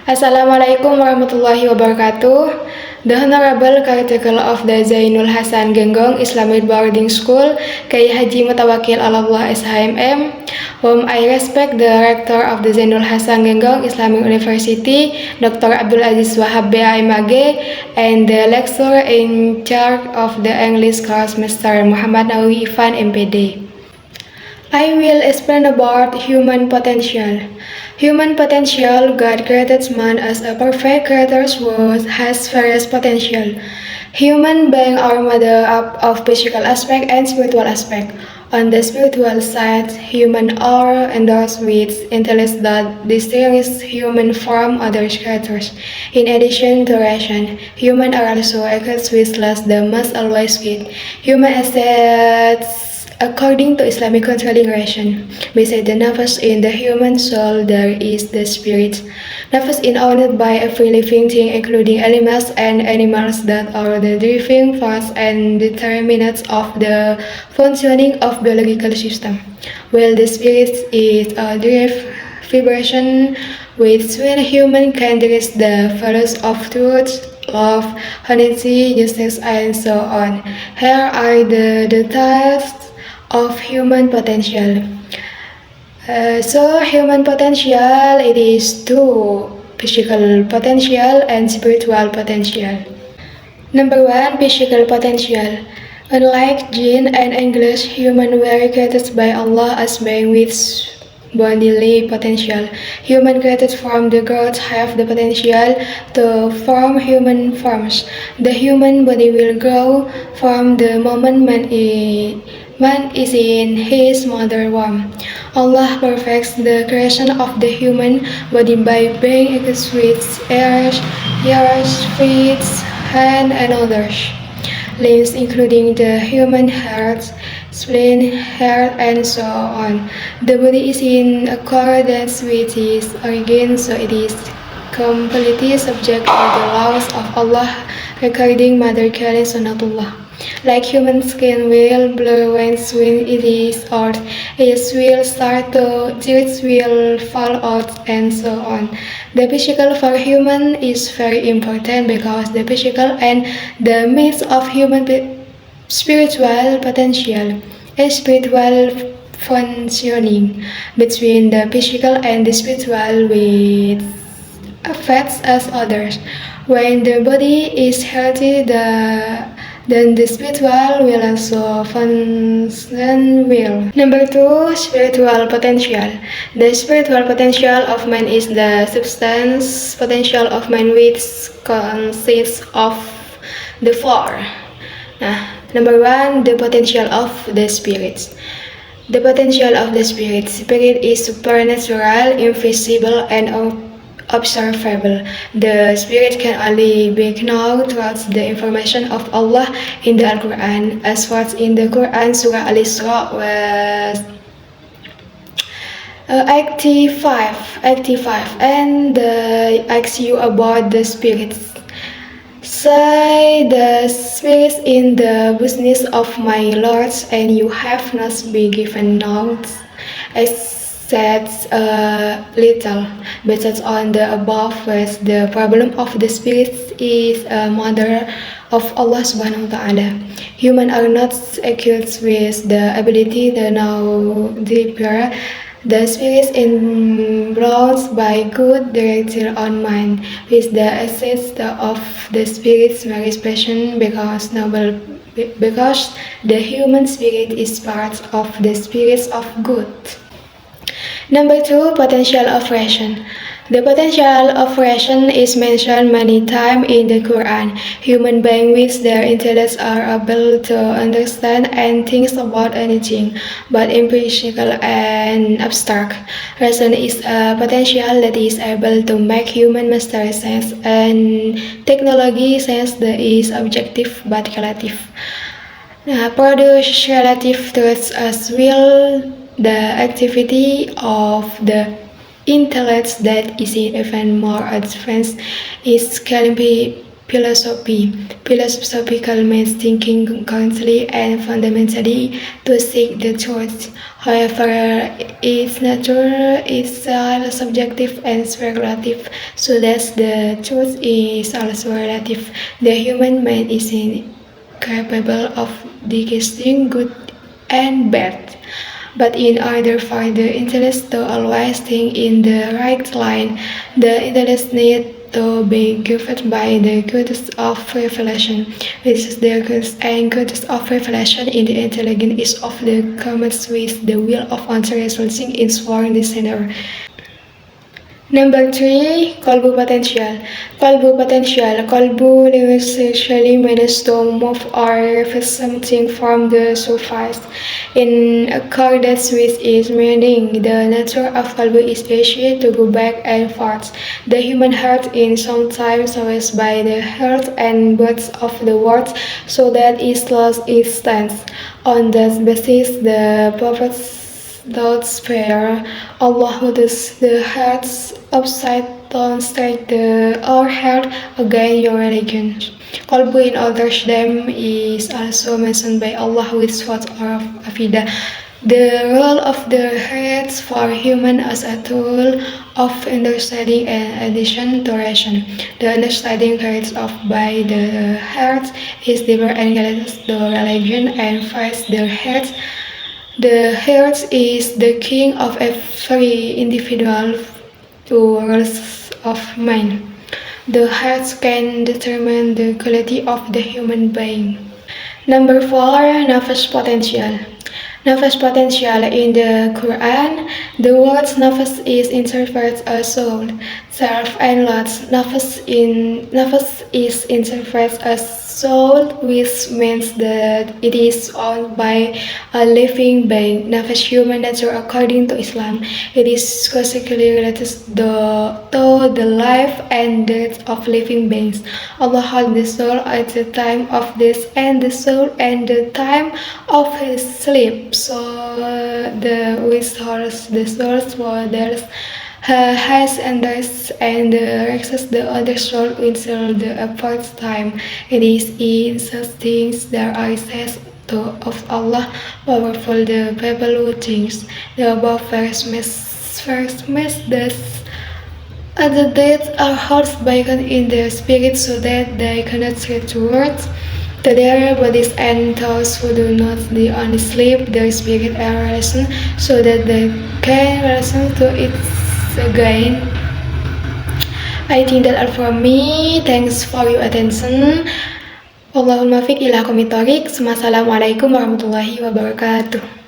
Assalamualaikum warahmatullahi wabarakatuh. The Honorable Caretaker of the Zainul Hasan Genggong Islamic Boarding School, Kiai Haji Mutawakil Allah SHMM, whom I respect the Rector of the Zainul Hasan Genggong Islamic University, Dr. Abdul Aziz Wahab BAMAG, and the lecturer in charge of the English course, Mr. Muhammad Nawawi Ifan MPD. I will explain about human potential. Human potential, God created man as a perfect creator who has various potential. Human beings are made up of physical aspect and spiritual aspect. On the spiritual side, human are endowed with intellect that distinguishes human from other creatures. In addition to ration, humans are also equipped with less than must always with. Human assets according to Islamic controlling ration, beside the nafas in the human soul, there is the spirit. Nafas is owned by every living thing, including animals and animals that are the driving force and determinants of the functioning of biological system. While the spirit is a direct vibration with when human can reach the values of truth, love, honesty, justice, and so on. Here are the details of human potential. Human potential, it is two: physical potential and spiritual potential. Number one, physical potential. Unlike jinn and English, human were created by Allah as being with bodily potential. Human created from the gods have the potential to form human forms. The human body will grow from the moment man is in his mother womb. Allah perfects the creation of the human body by being equipped with ears, feet, hand, and others. Limbs including the human heart, spleen, hair, and so on. The body is in accordance with its organs, so it is completely subject to the laws of Allah regarding mother carrying Sunnatullah. Like human skin will blur when it is out, it will start to, teeth will fall out, and so on. The physical for human is very important because the physical and the mix of human spiritual potential and spiritual functioning between the physical and the spiritual which affects us others. When the body is healthy, then the spiritual will also function well. Number two, spiritual potential. The spiritual potential of man is the substance potential of man which consists of the four. Number one, the potential of the spirit. The potential of the spirit. Spirit is supernatural, invisible, and observable. The spirit can only be known through the information of Allah in the Al-Quran, as was in the Quran Surah Al-Isra was 85, and asks you about the spirits. Say the spirits in the business of my lords, and you have not been given notes. Except a little. Based on the above, the problem of the spirits is a matter of Allah subhanahu wa ta'ala. Humans are not equipped with the ability to know deeper. The spirits influenced by good direction on mind, with the essence of the spirits very special because the human spirit is part of the spirits of good. Number two, potential of ration. The potential of ration is mentioned many times in the Quran. Human beings with their intellects are able to understand and think about anything, but empirical and abstract. Reason is a potential that is able to make human master sense, and technology sense that is objective but relative. Produce relative truths as well. The activity of the intellect that is even more advanced is can be philosophy. Philosophical means thinking currently and fundamentally to seek the truth. However, its nature is subjective and speculative, so that the truth is also relative. The human mind is incapable of distinguishing good and bad. But in order for the intellect to always think in the right line, the intellect needs to be governed by the goods of revelation, which is the goods and goods of revelation in the intelligence is of the commons with the will of answer resulting in sworn the sinner. Number 3, Kolbu potential. Kolbu potential. Kolbu linguistically means to move or refuse something from the surface. In accordance with its meaning, the nature of kolbu is easy to go back and forth. The human heart is sometimes always by the heart and words of the words, so that it lost its stance. On that basis, the prophets thoughts prayer, Allah holds the hearts upside down, strike our heart against your religion. Qalbu in other them is also mentioned by Allah with what of Afidah. The role of the heart for human as a tool of understanding and addition to ration. The understanding heart of by the heart is deeper and relates to religion and first the heart. The heart is the king of every individual rules of mind. The heart can determine the quality of the human being. Number 4, nafas potential. Nafas potential in the Quran, the word nafas is interpreted as soul, self, and lot. Nafas is interpreted as soul, which means that it is owned by a living being. Nafas human nature according to Islam. It is closely related to the life and death of living beings. Allah holds the soul at the time of death and the soul at the time of his sleep. So the restores the source for there's has and does and access the other soul until the apart time. It is in such things that I says to of Allah powerful the people who thinks. The above first miss this at the dead are hearts broken in the spirit so that they cannot say to words. To their bodies and those who do not they only sleep, their spirit and listen so that they can listen to it again. I think that all from me. Thanks for your attention. Wallahul muwaffiq ila aqwamit thoriq. Wassalamualaikum warahmatullahi wabarakatuh.